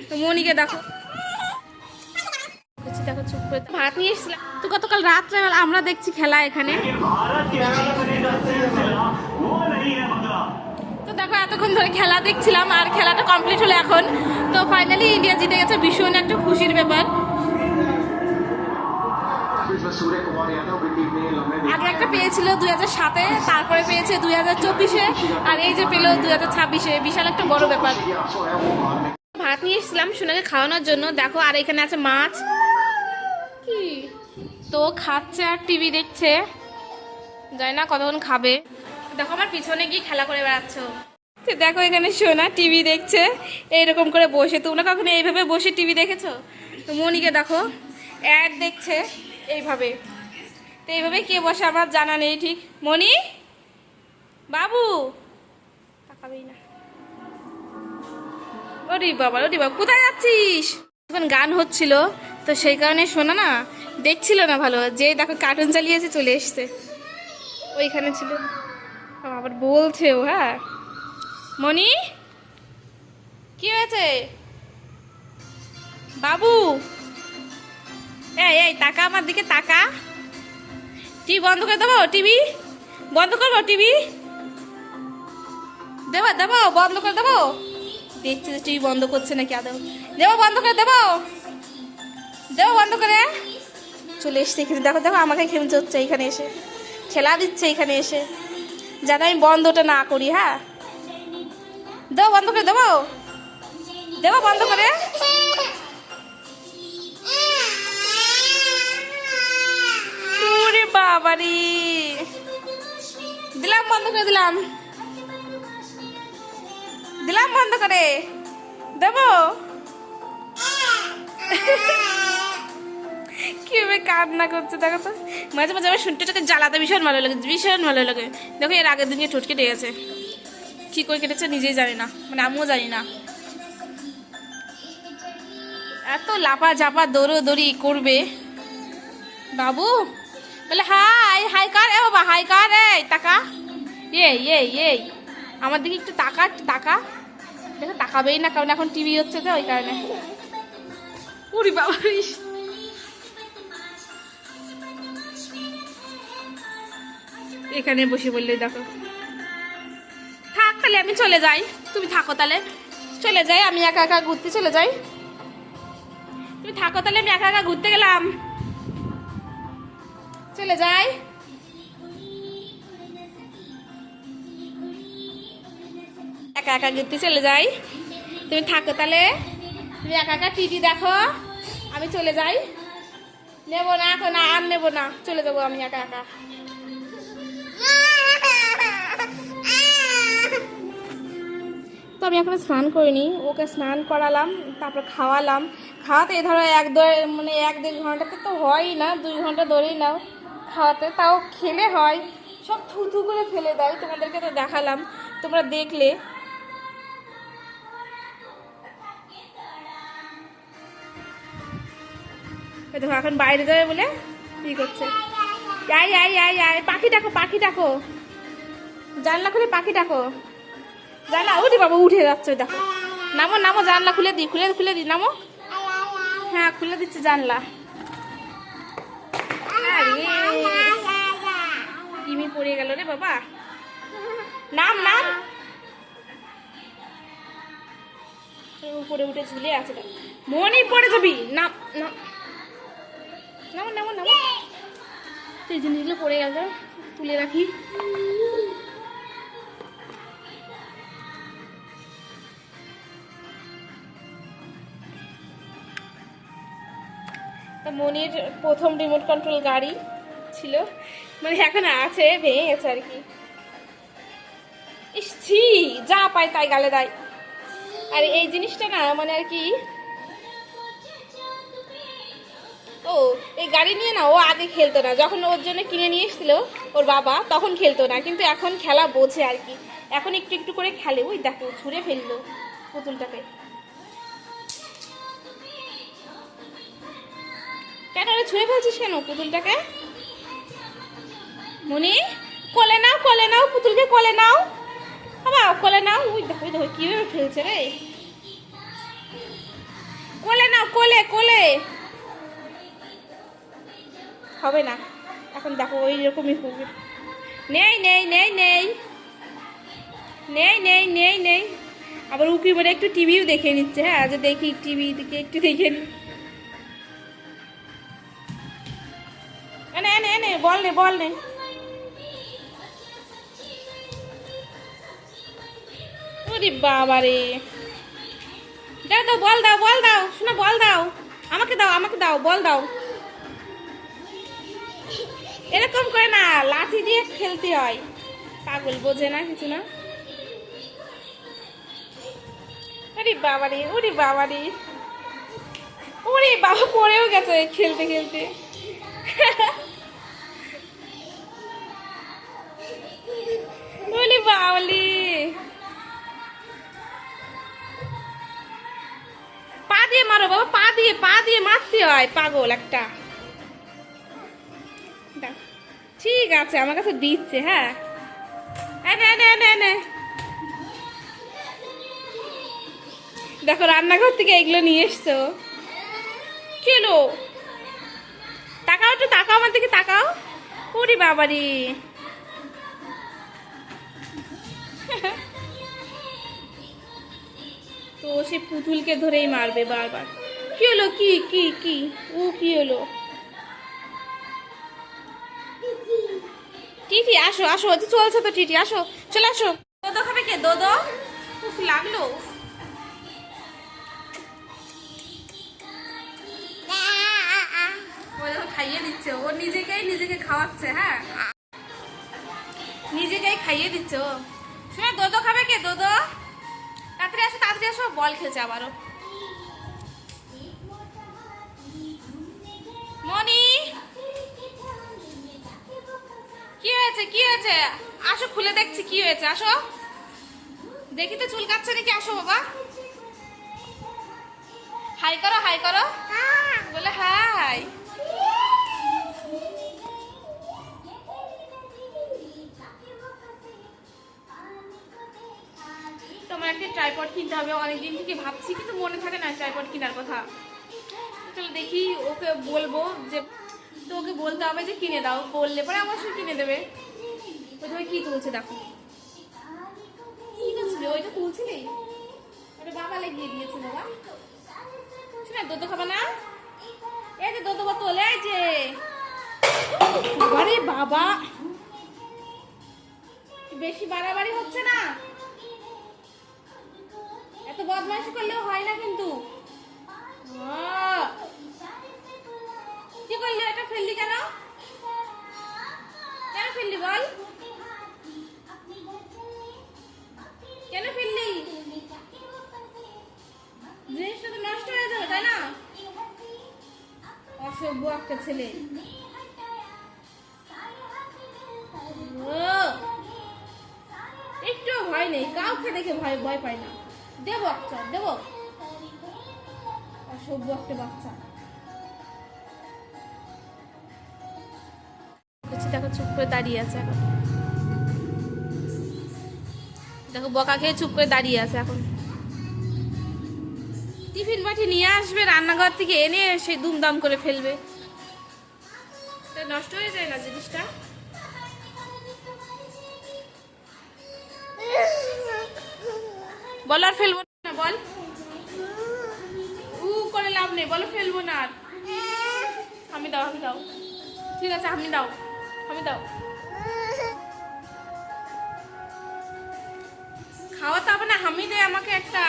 তো মনিকে দেখো দেখো চুপ করে ভাত নিয়ে এসেছিলাম তো গতকাল রাত্রেবেলা আমরা দেখছি খেলা এখানে। তো দেখো এতক্ষণ ধরে খেলা দেখছিলাম আর খেলাটা কমপ্লিট হলো এখন। তো ফাইনালি ইন্ডিয়া জিতে গেছে, ভীষণ একটা খুশির ব্যাপার। আগে একটা পেয়েছিল 2007-এ, তারপরে পেয়েছে 2024-এ, আর এই যে পেলো 2026-এ। বিশাল একটা বড় ব্যাপার। ভাত নিয়ে এসেছিলাম সোনাকে খাওয়ানোর জন্য। দেখো আর এখানে আছে মাছ কি তো খাচ্ছে আর টিভি দেখছে, জানি না কতক্ষণ খাবে। দেখো আমার পিছনে গিয়ে খেলা করে বেড়াচ্ছ। দেখো এখানে সোনা টিভি দেখছে এইরকম করে বসে। তোমরা কখনো এইভাবে বসে টিভি দেখেছো? তো মনিকে দেখো অ্যাড দেখছে এইভাবে। তো এইভাবে কে বসে আমার জানা নেই ঠিক। মনি বাবু তাকাবেই না। ওরে বাবা ওরে বাবা কোথায় যাচ্ছিস? এখন গান হচ্ছিল তো সেই কারণে শোনা না দেখছিল না ভালো, যে দেখো কার্টুন চালিয়েছে চলে এসছে ওইখানে ছিল। আবার বলছে ও। হ্যাঁ মনি কি হয়েছে বাবু? এই এই তাকা আমার দিকে তাকা। টিভি বন্ধ করে দেবো? টিভি বন্ধ করবো? টিভি দেবো দেবো বন্ধ করে দেবো? দেখছি যে টিভি বন্ধ করছে নাকি আদৌ। দেবো বন্ধ করে দেবো? দেবো বন্ধ করে? চলে এসছে এখানে। দেখো দেখো আমাকে খেলতে হচ্ছে এখানে এসে, খেলা দিচ্ছে এখানে এসে, যাতে আমি বন্ধটা না করি। হ্যাঁ দেবো বন্ধ করে দেবো? দেবো বন্ধ করে? ওরে বাবারি দিলাম বন্ধ করে দিলাম, দিলাম বন্ধ করে। দেবো কিভাবে কান্না করছে দেখো তো। মাঝে মাঝে আমার শুনতে জ্বালাতে ভীষণ ভালো লাগে, ভীষণ ভালো লাগে। দেখো এর আগের দিনকে ঠোঁট কেটে গেছে, কি করে কেটেছে নিজেই জানি না, মানে আমিও জানি না। এত লাপা ঝাপা দৌড়ি করবে বাবু। বলে হাই হাই কার এ বাবা, হাই কার। এই টাকা এই এই এই আমার দিকে একটু টাকা, একটু টাকা। দেখো তাকাবেই না কারণ এখন টিভি হচ্ছে তো ওই কারণে। উরি বাবা এখানে বসে বললে দেখো। থাক তাহলে আমি চলে যাই, তুমি থাকো তাহলে। চলে যাই আমি একা একা ঘুরতে চলে যাই। তুমি থাকো তাহলে আমি একা একা ঘুরতে গেলাম, চলে যাই। একা একা ঘুরতে চলে যাই, তুমি থাকো তাহলে। তুমি একা একা টিভি দেখো, আমি চলে যাই। নেবো না এখন, আর নেবো না, চলে যাবো আমি একা একা। তো আমি এখন স্নান করিনি, ওকে স্নান করালাম, তারপর খাওয়ালাম। খাওয়াতে ধরো মানে 1-1.5 ঘন্টাতে তো হয়ই না, 2 ঘন্টা ধরেই নাও খাওয়াতে। তাও খেলে হয়, সব থুথু করে ফেলে দেয়। তোমাদেরকে তো দেখালাম, তোমরা দেখলে। দেখো এখন বাইরে যাবে বলে কি করছে। আই আই আই আই পাখি ডাকো, পাখি ডাকো, জানলা খুলে পাখি ডাকো। জানলা উঠে বাবা উঠে যাচ্ছে দেখো। নামো নামো, জানলা খুলে দিই, খুলে দিই, নামো। হ্যাঁ খুলে দিচ্ছে জানলা। ডিমি পড়ে গেল রে বাবা। নাম নাম, উপরে উঠে ঝুলে আছে। মনি পড়ে যাবি, নাম নামো নামো নামো। এই জিনিসগুলো পড়ে গেল, তুলে রাখি। মনির প্রথম রিমোট কন্ট্রোল গাড়ি ছিল, মানে এখন আছে, ভেঙে গেছে আর কি। ইসছি যা পাই তাই গালে দেয়। আর এই জিনিসটা না মানে আর কি, ও এই গাড়ি নিয়ে না ও আগে খেলতো না, যখন ওর জন্য কিনে নিয়ে এসেছিল ওর বাবা তখন খেলতো না, কিন্তু এখন খেলা বোঝে আর কি। এখন একটু একটু করে খেলে। ওই দেখো ছুঁড়ে ফেললো পুতুলটাকে। কেন রে ছুঁড়ে ফেলছিস কেন পুতুলটাকে? মনি কোলে নাও পুতুলকে, কোলে নাও বাবা, কোলে নাও। ওই দেখো কিভাবে ফেলছে রে। কোলে নাও, কোলে কোলে। হবে না এখন, দেখো ওই রকমই হবে। নেই নেই নেই নেই নেই নেই নেই নেই। আবার উকি বলে একটু টিভিও দেখে নিচ্ছে। হ্যাঁ, যে দেখি টিভি দিকে একটু দেখে নি। এনে এনে এনে বল নে, বল নে। ওরে বাবা রে, দাও দাও, বল দাও, বল দাও, শোনো বল দাও, আমাকে দাও, আমাকে দাও, বল দাও। এরকম করে না, লাঠি দিয়ে খেলতে হয়। পাগল, বোঝে না কিছু না। আরে বাবা রে, ওরে বাবা রে, ওরে বাবা, পড়েও গেছে খেলতে খেলতে। ওরে বাবালি, পা দিয়ে মারো বাবা, পা দিয়ে মারতে হয়, পাগল একটা। ঠিক আছে, আমার কাছে দিচ্ছে। হ্যাঁ, এনে এনে এনে এনে। দেখো রান্নাঘর থেকে এগুলো নিয়ে এসছো। কি হলো? তাকাও, একটু তাকাও আমার দিকে, তাকাও। ওরে বাবারি, তো সে পুতুলকে ধরেই মারবে বারবার। কি হলো? কি কি কি ও কি হলো? টিটি আসো আসো, চলছে তো টিটি, আসো চলে আসো। দোদো খাবে কে? দোদো? উফ, লাগলো। ও যখন খাইয়ে দিচ্ছে, ও নিজেকে খাওয়াচ্ছে। হ্যাঁ, নিজেকেই খাইয়ে দিচ্ছে ও। শোনো, দোদো খাবে কে? দোদো তাড়াতাড়ি আসো, তাড়াতাড়ি আসো। বল খেলছে আবারও। মনি, কি হয়েছে? কি হয়েছে? আসো, খুলে দেখছি কি হয়েছে। আসো দেখি তো, চুল কাটছে নাকি? আসো বাবা, হাই করো, হাই করো, বলে হাই। তোমার একটা ট্রাইপড কিনতে হবে, অনেকদিন থেকে ভাবছি, কিন্তু মনে থাকে না ট্রাইপড কেনার কথা। চলো দেখি, ওকে বলবো যে, তো ওকে বলতে হবে যে কিনে দাও, বললে পরে অবশ্যই কিনে দেবে। ওই কি তুলছে দেখো, কি তুলছিল? ওইটা তুলছিলি? ওটা বাবা লেগিয়ে দিয়েছে বাবা। শোনা, দোদো খাবা না? এই যে দোদো বোতল, এই যে। আরে বাবা, বেশি বাড়াবাড়ি হচ্ছে না? এত বদমাইশি করলেও হয় না কিন্তু। কি করলি? এটা ফেললি কেন? কেন ফেললি বল? কেন ফেললি? জিনিসটা তো নষ্ট হয়ে যাবে, তাই না? অসভ্য একটা ছেলে। একটু ভয় নেই, কাউকে দেখে ভয় ভয় পাই না। দেবো একটা, দেবো। অসভ্য একটা বাচ্চা। দেখো চুপ করে দাঁড়িয়ে আছে এখন। দেখো বকা খেয়ে চুপ করে দাঁড়িয়ে আছে এখন। টিফিন বাটি নিয়ে আসবে রান্নাঘর থেকে, এনে সে দুমদাম করে ফেলবে। নষ্ট হয়ে যায় না জিনিসটা? বল আর ফেলবো না, বল। উ করে লাভ নেই, বলো ফেলবো না আর। আমি দাও, আমি দাও, ঠিক আছে, আমি দাও, আমি দাও। খাওয়াতে হবে না, আমি দে আমাকে একটা।